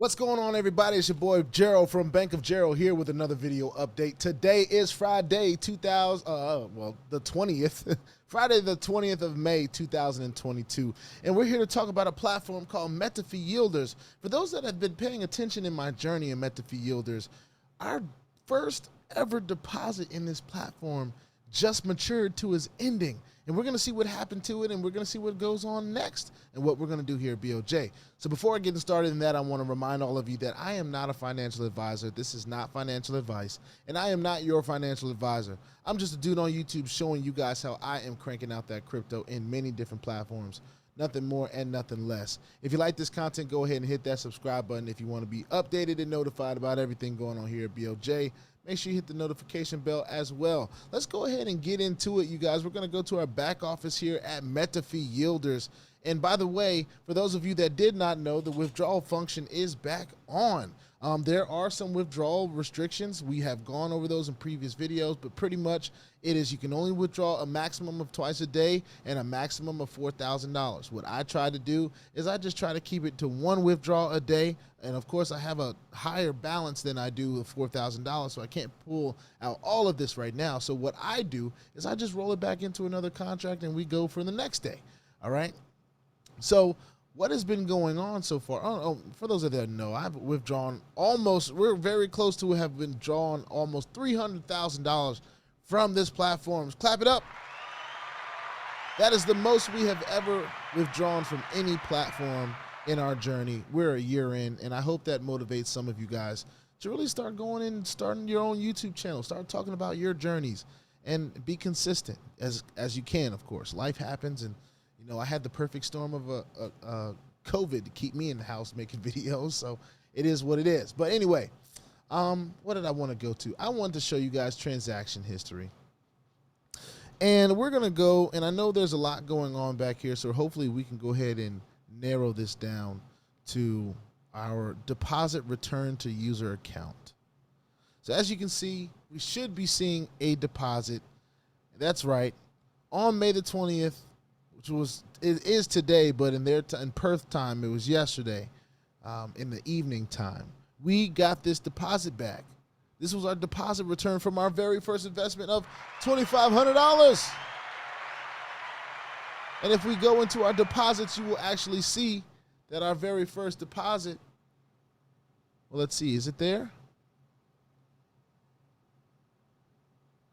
What's going on, everybody? It's your boy Gerald from Bank of Gerald here with another video update. Today is Friday, the 20th, Friday the 20th of May, 2022, and we're here to talk about a platform called Metafi YEILDERS. For those that have been paying attention in my journey in Metafi YEILDERS, our first ever deposit in this platform just matured to its ending. And we're going to see what happened to it, and we're going to see what goes on next and what we're going to do here at BOJ. So before I get started in that, I want to remind all of you that I am not a financial advisor. This is not financial advice, and I am not your financial advisor. I'm just a dude on YouTube showing you guys how I am cranking out that crypto in many different platforms. Nothing more and nothing less. If you like this content, go ahead and hit that subscribe button. If you want to be updated and notified about everything going on here at BOJ, make sure you hit the notification bell as well. Let's go ahead and get into it, you guys. We're going to go to our back office here at Metafi YEILDERS. And by the way, for those of you that did not know, the withdrawal function is back on. There are some withdrawal restrictions. We have gone over those in previous videos, but pretty much it is you can only withdraw a maximum of twice a day and a maximum of $4,000. What I try to do is I just try to keep it to one withdrawal a day. And of course, I have a higher balance than I do of $4,000, so I can't pull out all of this right now. So what I do is I just roll it back into another contract and we go for the next day. All right. So what has been going on so far? For those of you that know, I've withdrawn we're very close to have been drawn almost $300,000 from this platform. Clap it up. That is the most we have ever withdrawn from any platform in our journey. We're a year in, and I hope that motivates some of you guys to really start going in and starting your own YouTube channel. Start talking about your journeys and be consistent as you can, of course. Life happens, and you know, I had the perfect storm of a COVID to keep me in the house making videos, so it is what it is. But anyway, what did I want to go to? I wanted to show you guys transaction history. And we're going to go, and I know there's a lot going on back here, so hopefully we can go ahead and narrow this down to our deposit return to user account. So as you can see, we should be seeing a deposit. That's right. On May the 20th, it is today, but in Perth time, it was yesterday, in the evening time. We got this deposit back. This was our deposit return from our very first investment of $2,500. And if we go into our deposits, you will actually see that our very first deposit, well, let's see, is it there?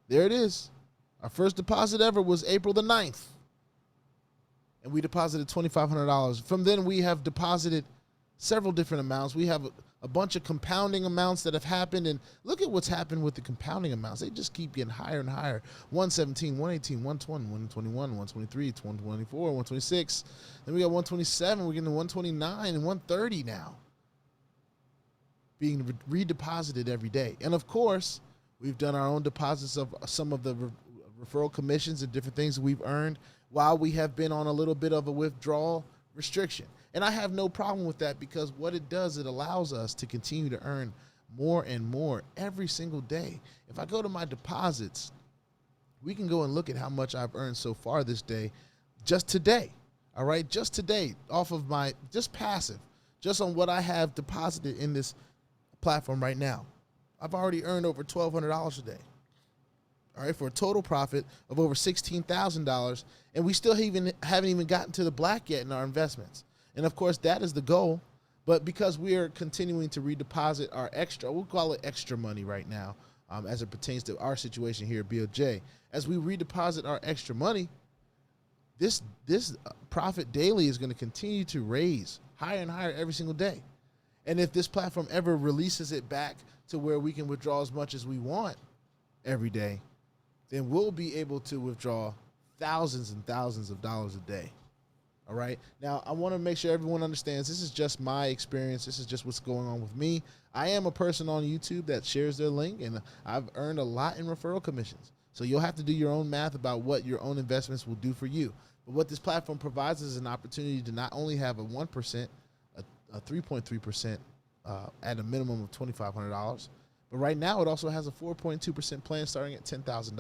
There it is. Our first deposit ever was April the 9th. And we deposited $2,500. From then, we have deposited several different amounts. We have a bunch of compounding amounts that have happened. And look at what's happened with the compounding amounts. They just keep getting higher and higher. 117, 118, 120, 121, 123, 124, 126. Then we got 127. We're getting to 129 and 130 now, being redeposited every day. And of course, we've done our own deposits of some of the referral commissions and different things that we've earned while we have been on a little bit of a withdrawal restriction. And I have no problem with that, because what it does, it allows us to continue to earn more and more every single day. If I go to my deposits, we can go and look at how much I've earned so far this day, just today. All right, just today, off of my just passive, just on what I have deposited in this platform right now. I've already earned over $1,200 a day. All right, for a total profit of over $16,000, and we still haven't even gotten to the black yet in our investments. And of course, that is the goal. But because we are continuing to redeposit our extra, we'll call it extra money right now, as it pertains to our situation here at BOJ. As we redeposit our extra money, this profit daily is going to continue to raise higher and higher every single day. And if this platform ever releases it back to where we can withdraw as much as we want every day, then we'll be able to withdraw thousands and thousands of dollars a day. All right. Now, I want to make sure everyone understands this is just my experience. This is just what's going on with me. I am a person on YouTube that shares their link, and I've earned a lot in referral commissions. So you'll have to do your own math about what your own investments will do for you. But what this platform provides is an opportunity to not only have a 1%, a 3.3% at a minimum of $2,500, but right now it also has a 4.2% plan starting at $10,000.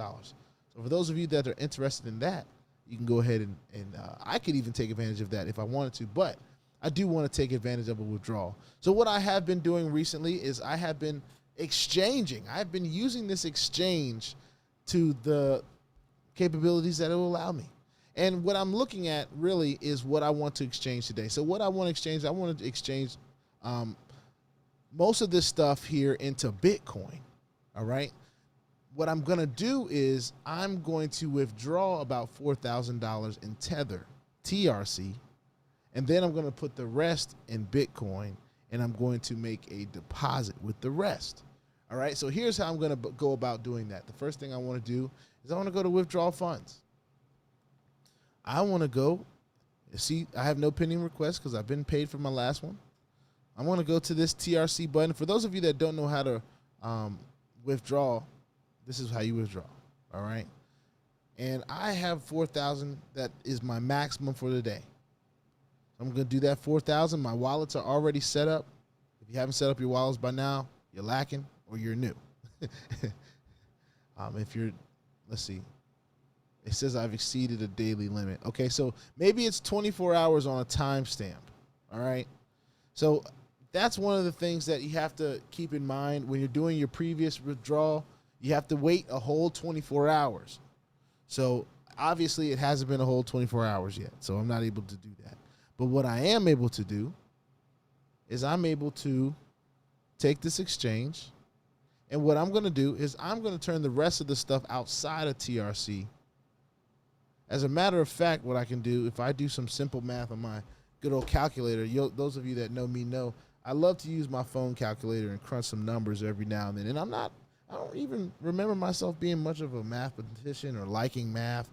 So for those of you that are interested in that, you can go ahead and I could even take advantage of that if I wanted to. But I do want to take advantage of a withdrawal. So what I have been doing recently is I have been exchanging. I've been using this exchange to the capabilities that it will allow me. And what I'm looking at really is what I want to exchange today. So what I want to exchange, I want to exchange most of this stuff here into Bitcoin. All right. What I'm going to do is I'm going to withdraw about $4,000 in Tether, TRC, and then I'm going to put the rest in Bitcoin, and I'm going to make a deposit with the rest. All right. So here's how I'm going to go about doing that. The first thing I want to do is I want to go to withdrawal funds. I want to go, see, I have no pending requests because I've been paid for my last one. I want to go to this TRC button. For those of you that don't know how to withdraw, this is how you withdraw, all right? And I have 4,000. That is my maximum for the day. I'm going to do that 4,000. My wallets are already set up. If you haven't set up your wallets by now, you're lacking or you're new. If you're, let's see. It says I've exceeded a daily limit. Okay, so maybe it's 24 hours on a timestamp, all right? So that's one of the things that you have to keep in mind when you're doing your previous withdrawal. You have to wait a whole 24 hours. So obviously it hasn't been a whole 24 hours yet, so I'm not able to do that. But what I am able to do is I'm able to take this exchange, and what I'm going to do is I'm going to turn the rest of the stuff outside of TRC. As a matter of fact, what I can do, if I do some simple math on my good old calculator, those of you that know me know, I love to use my phone calculator and crunch some numbers every now and then. And I don't even remember myself being much of a mathematician or liking math.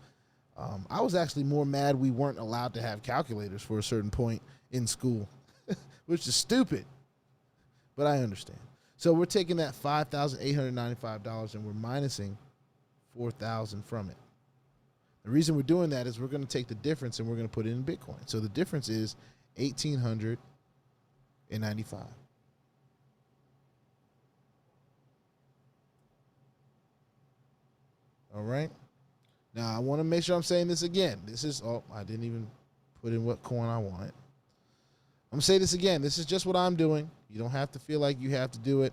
I was actually more mad we weren't allowed to have calculators for a certain point in school, which is stupid, but I understand. So we're taking that $5,895 and we're minusing $4,000 from it. The reason we're doing that is we're going to take the difference and we're going to put it in Bitcoin. So the difference is $1,895. All right. Now I want to make sure I'm saying this again. This is, I didn't even put in what coin I wanted. I'm going to say this again. This is just what I'm doing. You don't have to feel like you have to do it.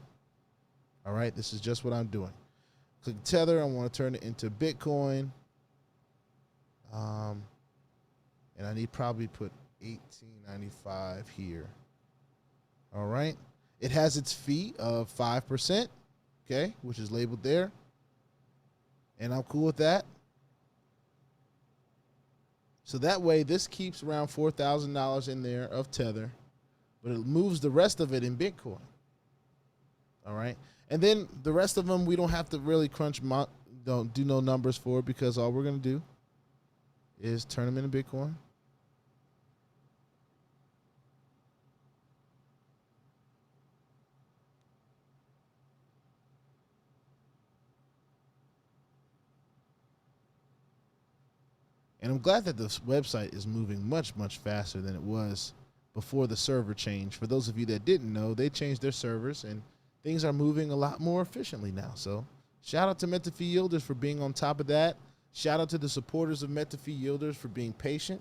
All right. This is just what I'm doing. Click Tether. I want to turn it into Bitcoin. And I need probably put $1,895 here. All right. It has its fee of 5%, okay, which is labeled there. And I'm cool with that. So that way, this keeps around $4,000 in there of Tether, but it moves the rest of it in Bitcoin. All right. And then the rest of them, we don't have to really don't do no numbers for, because all we're going to do is turn them into Bitcoin. And I'm glad that this website is moving much, much faster than it was before the server change. For those of you that didn't know, they changed their servers and things are moving a lot more efficiently now. So shout out to Metafi YEILDERS for being on top of that. Shout out to the supporters of Metafi YEILDERS for being patient.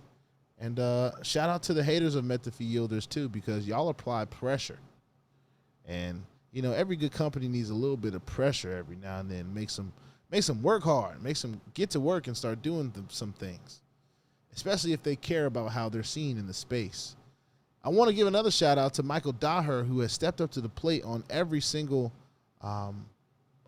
And shout out to the haters of Metafi YEILDERS too, because y'all apply pressure. And, you know, every good company needs a little bit of pressure every now and then. Makes them work hard, makes them get to work and start doing some things, especially if they care about how they're seen in the space. I want to give another shout out to Michael Daher, who has stepped up to the plate on every single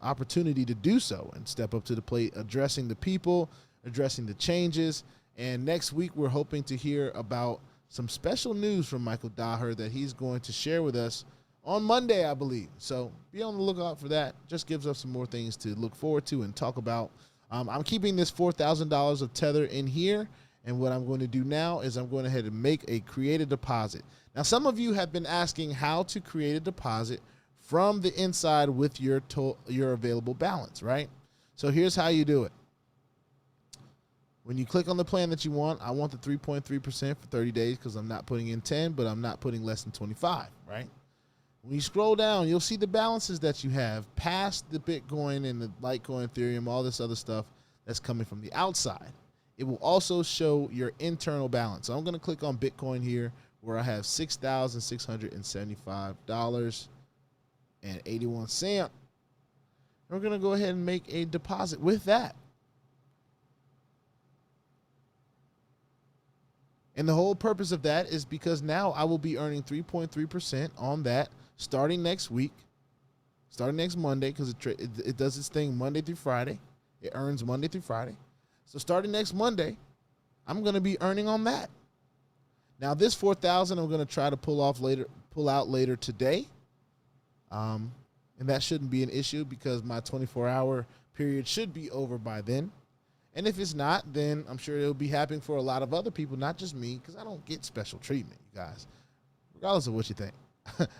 opportunity to do so and step up to the plate, addressing the people, addressing the changes. And next week, we're hoping to hear about some special news from Michael Daher that he's going to share with us on Monday, I believe. So be on the lookout for that. Just gives us some more things to look forward to and talk about. I'm keeping this $4,000 of Tether in here. And what I'm going to do now is I'm going ahead and make a create a deposit. Now, some of you have been asking how to create a deposit from the inside with your available balance, right? So here's how you do it. When you click on the plan that you want, I want the 3.3% for 30 days because I'm not putting in 10, but I'm not putting less than 25, right? When you scroll down, you'll see the balances that you have past the Bitcoin and the Litecoin, Ethereum, all this other stuff that's coming from the outside. It will also show your internal balance. So I'm going to click on Bitcoin here. where I have $6,675.81. We're going to go ahead and make a deposit with that. And the whole purpose of that is because now I will be earning 3.3% on that starting next week, starting next Monday, because it does its thing Monday through Friday. It earns Monday through Friday. So starting next Monday, I'm going to be earning on that. Now this 4,000 I'm going to try to pull out later today. And that shouldn't be an issue because my 24-hour period should be over by then. And if it's not, then I'm sure it'll be happening for a lot of other people, not just me, because I don't get special treatment, you guys. Regardless of what you think,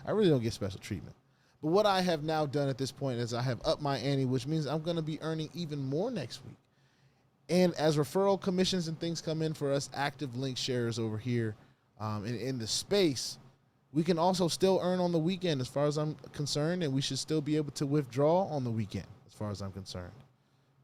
I really don't get special treatment. But what I have now done at this point is I have upped my ante, which means I'm going to be earning even more next week. And as referral commissions and things come in for us active link sharers over here in the space, we can also still earn on the weekend as far as I'm concerned, and we should still be able to withdraw on the weekend as far as I'm concerned.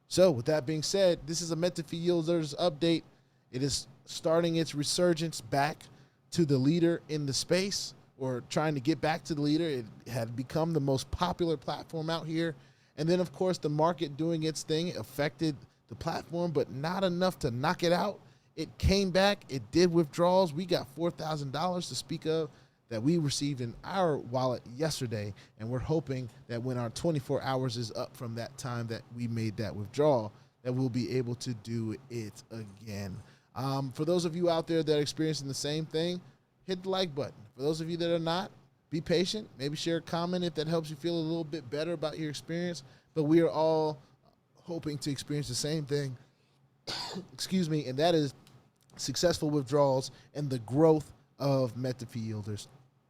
So with that being said, this is a Metafi YEILDERS update. It is starting its resurgence back to the leader in the space, or trying to get back to the leader. It had become the most popular platform out here. And then, of course, the market doing its thing affected the platform, but not enough to knock it out. It came back. It did withdrawals. We got $4,000 to speak of that we received in our wallet yesterday, and we're hoping that when our 24 hours is up from that time that we made that withdrawal, that we'll be able to do it again. For those of you out there that are experiencing the same thing, hit the like button. For those of you that are not, be patient. Maybe share a comment if that helps you feel a little bit better about your experience. But we are all hoping to experience the same thing, excuse me, and that is successful withdrawals and the growth of Metafi YEILDERS.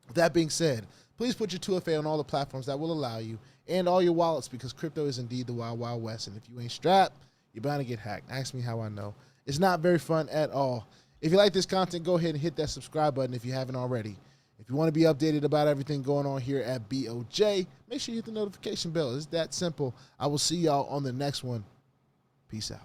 With that being said, please put your 2FA on all the platforms that will allow you and all your wallets, because crypto is indeed the wild, wild west. And if you ain't strapped, you're bound to get hacked. Ask me how I know. It's not very fun at all. If you like this content, go ahead and hit that subscribe button if you haven't already. If you want to be updated about everything going on here at BOJ, make sure you hit the notification bell. It's that simple. I will see y'all on the next one. Peace out.